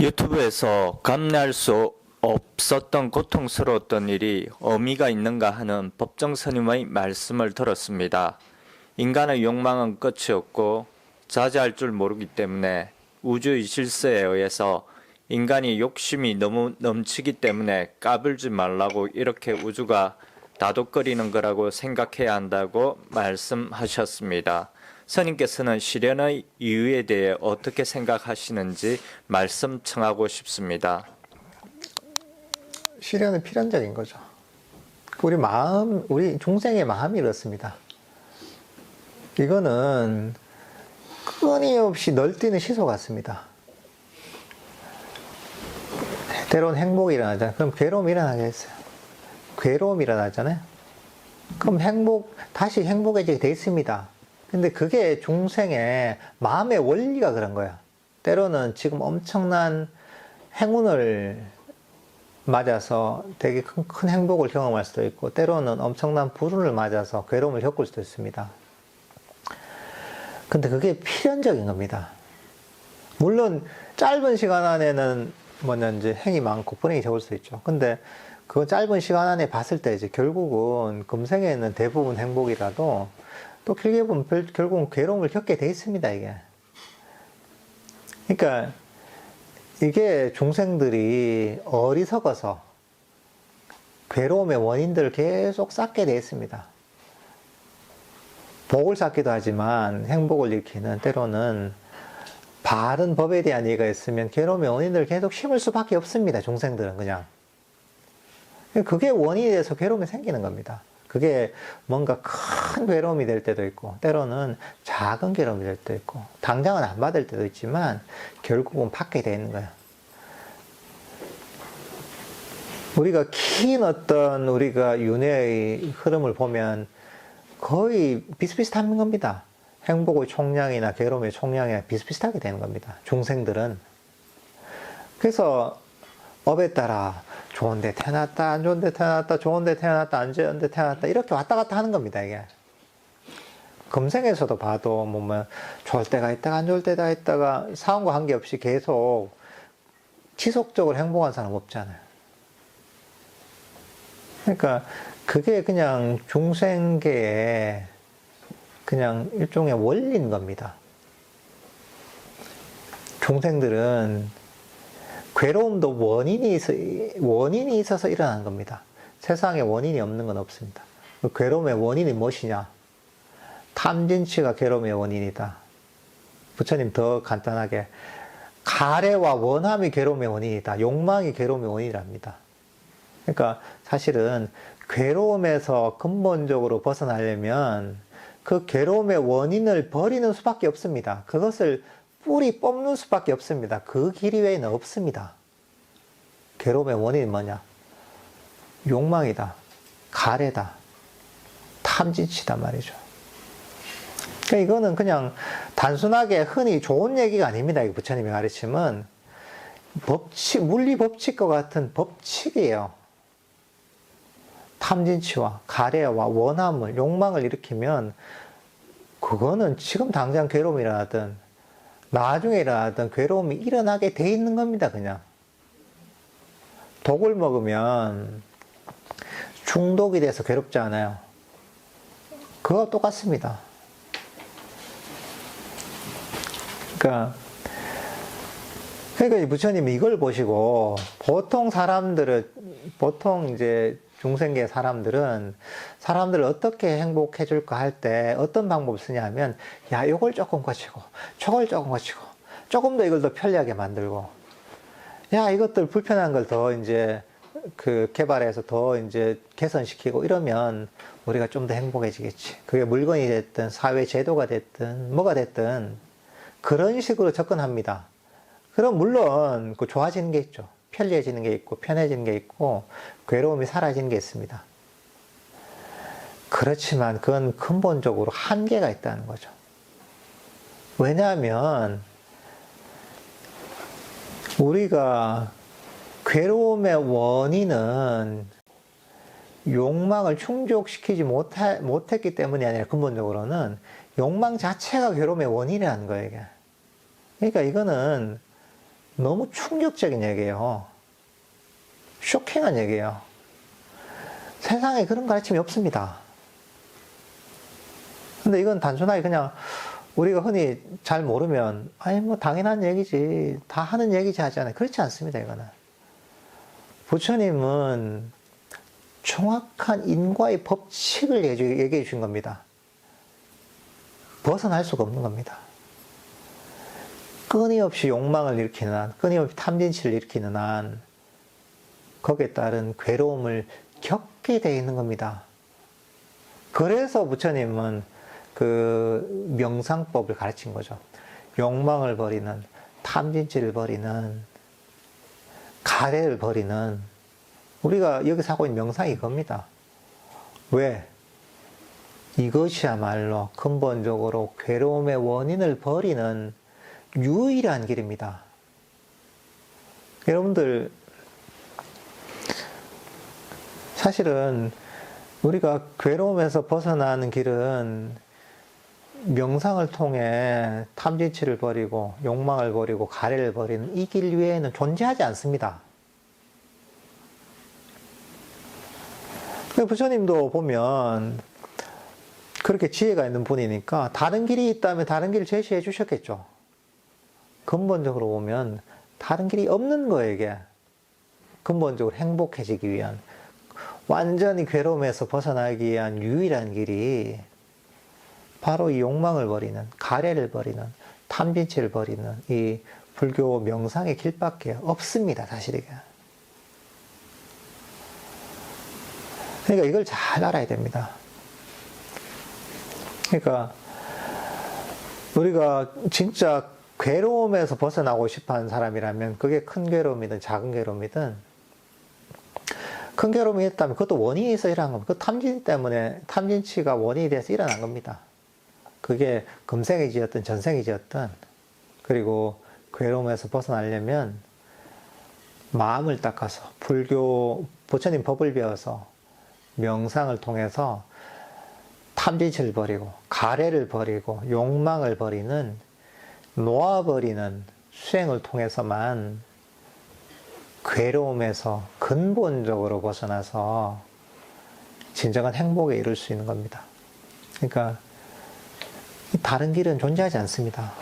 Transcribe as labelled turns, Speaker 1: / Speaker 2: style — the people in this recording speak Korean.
Speaker 1: 유튜브에서 감내할 수 없었던 고통스러웠던 일이 의미가 있는가 하는 법정 스님의 말씀을 들었습니다. 인간의 욕망은 끝이 없고 자제할 줄 모르기 때문에 우주의 질서에 의해서 인간이 욕심이 너무 넘치기 때문에 까불지 말라고 이렇게 우주가 다독거리는 거라고 생각해야 한다고 말씀하셨습니다. 스님께서는 실현의 이유에 대해 어떻게 생각하시는지 말씀 청하고 싶습니다.
Speaker 2: 실현은 필연적인 거죠. 우리 중생의 마음이 이렇습니다. 이거는 끊임없이 널뛰는 시소 같습니다. 때론 행복이 일어나잖아요. 그럼 괴로움이 일어나겠어요. 괴로움이 일어나잖아요. 그럼 다시 행복해지게 돼 있습니다. 근데 그게 중생의 마음의 원리가 그런 거야. 때로는 지금 엄청난 행운을 맞아서 되게 큰 행복을 경험할 수도 있고, 때로는 엄청난 불운을 맞아서 괴로움을 겪을 수도 있습니다. 근데 그게 필연적인 겁니다. 물론 짧은 시간 안에는 이제 행이 많고 불행이 적을 수 있죠. 근데 그 짧은 시간 안에 봤을 때 이제 결국은 금생에는 대부분 행복이라도 또 길게 보면 결국은 괴로움을 겪게 돼 있습니다, 이게. 그러니까 이게 중생들이 어리석어서 괴로움의 원인들을 계속 쌓게 돼 있습니다. 복을 쌓기도 하지만 행복을 일으키는, 때로는 바른 법에 대한 이해가 있으면 괴로움의 원인들을 계속 심을 수밖에 없습니다, 중생들은 그냥. 그게 원인이 돼서 괴로움이 생기는 겁니다. 그게 뭔가 큰 괴로움이 될 때도 있고, 때로는 작은 괴로움이 될 때도 있고, 당장은 안 받을 때도 있지만 결국은 받게 되는 거예요. 우리가 긴 어떤 우리가 윤회의 흐름을 보면 거의 비슷비슷한 겁니다. 행복의 총량이나 괴로움의 총량이 비슷비슷하게 되는 겁니다, 중생들은. 그래서 업에 따라 좋은데 태어났다, 안 좋은데 태어났다, 좋은데 태어났다, 안 좋은데 태어났다, 이렇게 왔다 갔다 하는 겁니다, 이게. 금생에서도 봐도 좋을 때가 있다가 안 좋을 때가 있다가 상황과 관계없이 계속 지속적으로 행복한 사람 없잖아요. 그러니까 그게 그냥 중생계의 그냥 일종의 원리인 겁니다. 중생들은 괴로움도 원인이 있어서 일어나는 겁니다. 세상에 원인이 없는 건 없습니다. 괴로움의 원인이 무엇이냐? 탐진치가 괴로움의 원인이다. 부처님 더 간단하게 가래와 원함이 괴로움의 원인이다. 욕망이 괴로움의 원인이랍니다. 그러니까 사실은 괴로움에서 근본적으로 벗어나려면 그 괴로움의 원인을 버리는 수밖에 없습니다. 그것을 뿌리 뽑는 수밖에 없습니다. 그 길 외에는 없습니다. 괴로움의 원인이 뭐냐? 욕망이다. 가래다. 탐진치다 말이죠. 그러니까 이거는 그냥 단순하게 흔히 좋은 얘기가 아닙니다. 이 부처님의 가르침은 물리 법칙과 같은 법칙이에요. 탐진치와 가래와 원함을, 욕망을 일으키면 그거는 지금 당장 괴로움이 일어나든 나중에 일어나든 괴로움이 일어나게 돼 있는 겁니다, 그냥. 독을 먹으면 중독이 돼서 괴롭지 않아요. 그거 똑같습니다. 그러니까 이 부처님이 이걸 보시고 보통 이제 중생계 사람들을 어떻게 행복해 줄까 할 때 어떤 방법을 쓰냐 하면, 야, 요걸 조금 고치고, 저걸 조금 고치고, 조금 더 이걸 더 편리하게 만들고, 야, 이것들 불편한 걸 더 이제 개발해서 더 이제 개선시키고 이러면 우리가 좀 더 행복해지겠지. 그게 물건이 됐든, 사회 제도가 됐든, 뭐가 됐든, 그런 식으로 접근합니다. 그럼 물론 좋아지는 게 있죠. 편리해지는 게 있고 편해지는 게 있고 괴로움이 사라지는 게 있습니다. 그렇지만 그건 근본적으로 한계가 있다는 거죠. 왜냐하면 우리가 괴로움의 원인은 욕망을 충족시키지 못했기 때문이 아니라 근본적으로는 욕망 자체가 괴로움의 원인이라는 거예요, 이게. 그러니까 이거는 너무 충격적인 얘기예요. 쇼킹한 얘기예요. 세상에 그런 가르침이 없습니다. 근데 이건 단순하게 그냥 우리가 흔히 잘 모르면 아니 뭐 당연한 얘기지, 다 하는 얘기지 하잖아요. 그렇지 않습니다. 이거는 부처님은 정확한 인과의 법칙을 얘기해 주신 겁니다. 벗어날 수가 없는 겁니다. 끊임없이 욕망을 일으키는 한, 끊임없이 탐진치를 일으키는 한, 거기에 따른 괴로움을 겪게 되어 있는 겁니다. 그래서 부처님은 그 명상법을 가르친 거죠. 욕망을 버리는, 탐진치를 버리는, 가래를 버리는, 우리가 여기서 하고 있는 명상이 이겁니다. 왜? 이것이야말로 근본적으로 괴로움의 원인을 버리는 유일한 길입니다. 여러분들, 사실은 우리가 괴로움에서 벗어나는 길은 명상을 통해 탐진치를 버리고 욕망을 버리고 가래를 버리는 이 길 외에는 존재하지 않습니다. 부처님도 보면 그렇게 지혜가 있는 분이니까 다른 길이 있다면 다른 길을 제시해 주셨겠죠. 근본적으로 보면 다른 길이 없는 거예요, 이게. 근본적으로 행복해지기 위한, 완전히 괴로움에서 벗어나기 위한 유일한 길이 바로 이 욕망을 버리는, 가래를 버리는, 탐진치를 버리는 이 불교 명상의 길밖에 없습니다, 사실 이게. 그러니까 이걸 잘 알아야 됩니다. 그러니까 우리가 진짜 괴로움에서 벗어나고 싶어 하는 사람이라면 그게 큰 괴로움이든 작은 괴로움이든, 큰 괴로움이 있다면 그것도 원인이 있어 일어난 겁니다. 그 탐진 때문에, 탐진치가 원인이 돼서 일어난 겁니다. 그게 금생이 지었든 전생이 지었든. 그리고 괴로움에서 벗어나려면 마음을 닦아서 부처님 법을 배워서 명상을 통해서 탐진치를 버리고 가래를 버리고 욕망을 버리는, 놓아버리는 수행을 통해서만 괴로움에서 근본적으로 벗어나서 진정한 행복에 이룰 수 있는 겁니다. 그러니까 다른 길은 존재하지 않습니다.